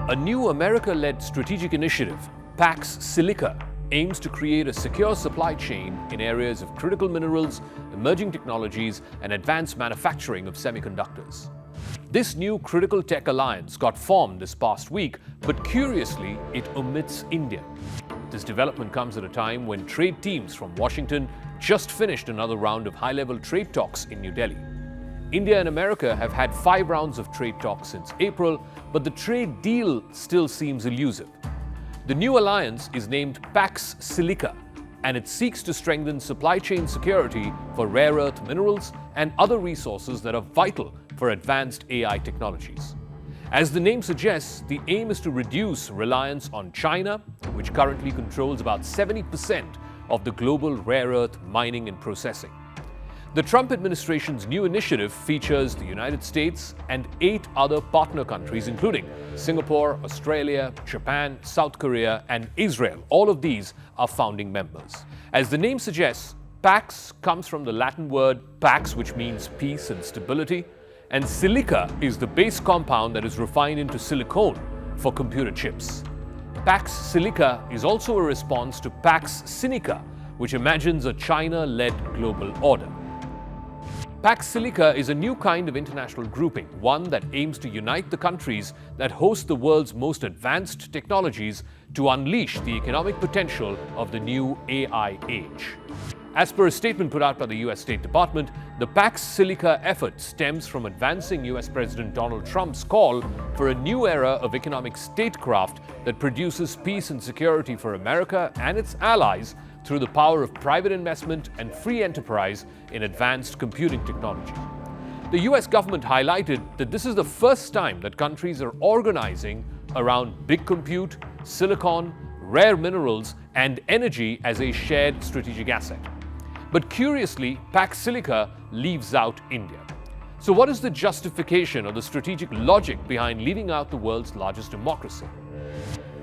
A new America-led strategic initiative, Pax Silica, aims to create a secure supply chain in areas of critical minerals, emerging technologies, and advanced manufacturing of semiconductors. This new critical tech alliance got formed this past week, but curiously, it omits India. This development comes at a time when trade teams from Washington just finished another round of high-level trade talks in New Delhi. India and America have had 5 rounds of trade talks since April, but the trade deal still seems elusive. The new alliance is named Pax Silica, and it seeks to strengthen supply chain security for rare earth minerals and other resources that are vital for advanced AI technologies. As the name suggests, the aim is to reduce reliance on China, which currently controls about 70% of the global rare earth mining and processing. The Trump administration's new initiative features the United States and 8 other partner countries, including Singapore, Australia, Japan, South Korea, and Israel. All of these are founding members. As the name suggests, Pax comes from the Latin word pax, which means peace and stability, and silica is the base compound that is refined into silicon for computer chips. Pax Silica is also a response to Pax Sinica, which imagines a China-led global order. Pax Silica is a new kind of international grouping, one that aims to unite the countries that host the world's most advanced technologies to unleash the economic potential of the new AI age. As per a statement put out by the U.S. State Department, the Pax Silica effort stems from advancing U.S. President Donald Trump's call for a new era of economic statecraft that produces peace and security for America and its allies through the power of private investment and free enterprise in advanced computing technology. The US government highlighted that this is the first time that countries are organizing around big compute, silicon, rare minerals, and energy as a shared strategic asset. But curiously, Pax Silica leaves out India. So what is the justification or the strategic logic behind leaving out the world's largest democracy?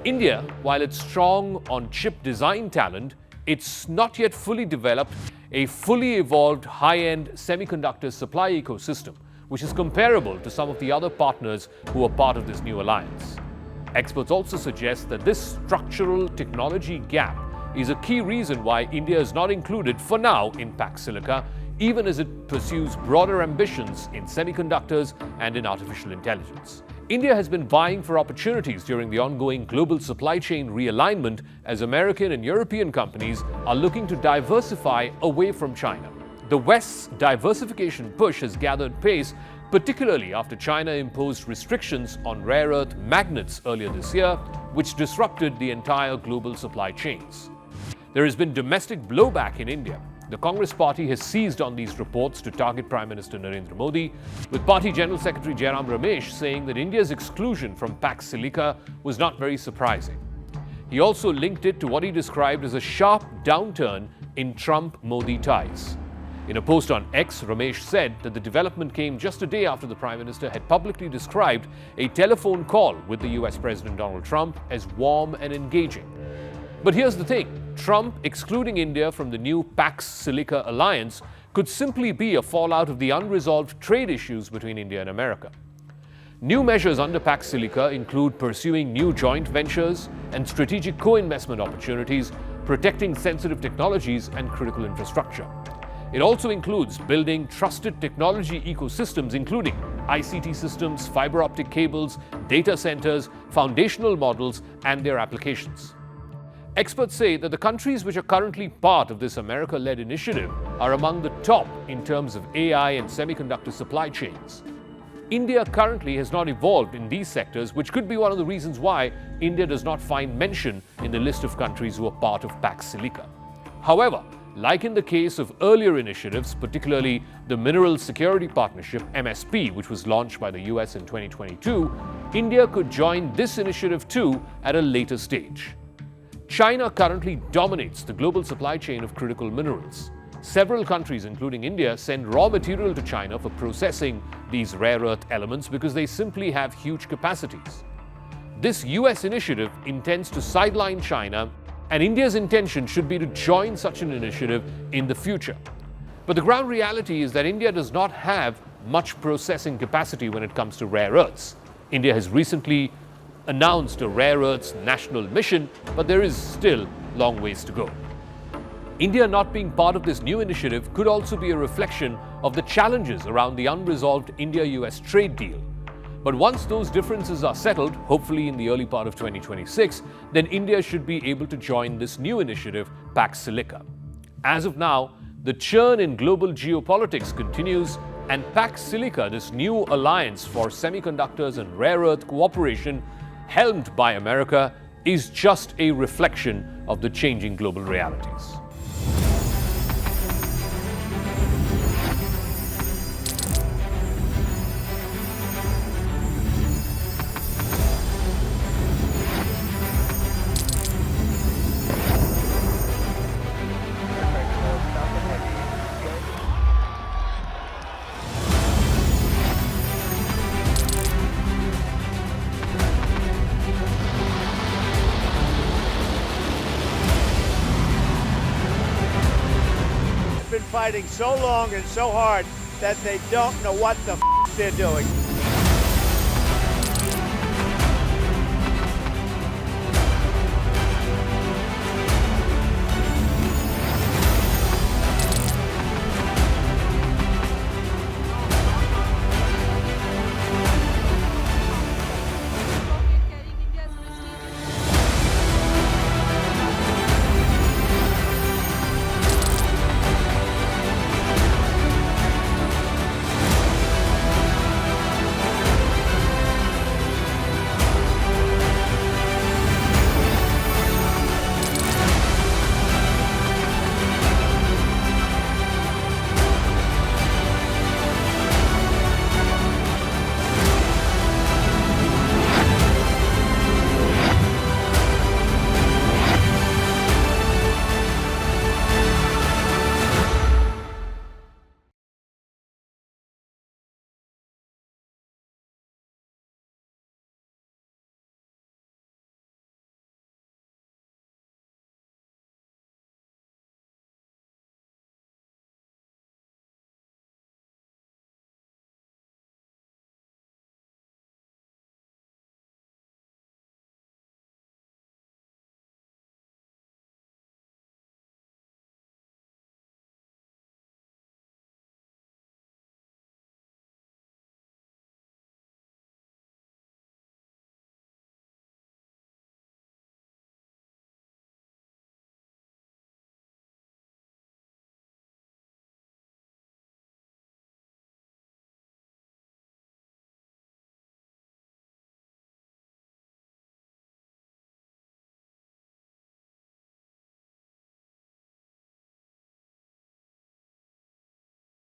India, while it's strong on chip design talent, it's not yet fully developed a fully evolved high-end semiconductor supply ecosystem, which is comparable to some of the other partners who are part of this new alliance. Experts also suggest that this structural technology gap is a key reason why India is not included for now in Pax Silica, even as it pursues broader ambitions in semiconductors and in artificial intelligence. India has been vying for opportunities during the ongoing global supply chain realignment as American and European companies are looking to diversify away from China. The West's diversification push has gathered pace, particularly after China imposed restrictions on rare earth magnets earlier this year, which disrupted the entire global supply chains. There has been domestic blowback in India. The Congress party has seized on these reports to target Prime Minister Narendra Modi, with Party General Secretary Jairam Ramesh saying that India's exclusion from Pax Silica was not very surprising. He also linked it to what he described as a sharp downturn in Trump-Modi ties. In a post on X, Ramesh said that the development came just a day after the Prime Minister had publicly described a telephone call with the US President Donald Trump as warm and engaging. But here's the thing. Trump excluding India from the new Pax Silica alliance could simply be a fallout of the unresolved trade issues between India and America. New measures under Pax Silica include pursuing new joint ventures and strategic co-investment opportunities, protecting sensitive technologies and critical infrastructure. It also includes building trusted technology ecosystems, including ICT systems, fiber optic cables, data centers, foundational models, and their applications. Experts say that the countries which are currently part of this America-led initiative are among the top in terms of AI and semiconductor supply chains. India currently has not evolved in these sectors, which could be one of the reasons why India does not find mention in the list of countries who are part of Pax Silica. However, like in the case of earlier initiatives, particularly the Mineral Security Partnership (MSP), which was launched by the US in 2022, India could join this initiative too at a later stage. China currently dominates the global supply chain of critical minerals. Several countries, including India, send raw material to China for processing these rare earth elements because they simply have huge capacities. This US initiative intends to sideline China, and India's intention should be to join such an initiative in the future. But the ground reality is that India does not have much processing capacity when it comes to rare earths. India has recently announced a rare earths national mission, but there is still long ways to go. India not being part of this new initiative could also be a reflection of the challenges around the unresolved India-US trade deal. But once those differences are settled, hopefully in the early part of 2026, then India should be able to join this new initiative, Pax Silica. As of now, the churn in global geopolitics continues, and Pax Silica, this new alliance for semiconductors and rare earth cooperation, helmed by America, is just a reflection of the changing global realities. Been fighting so long and so hard that they don't know what the they're doing.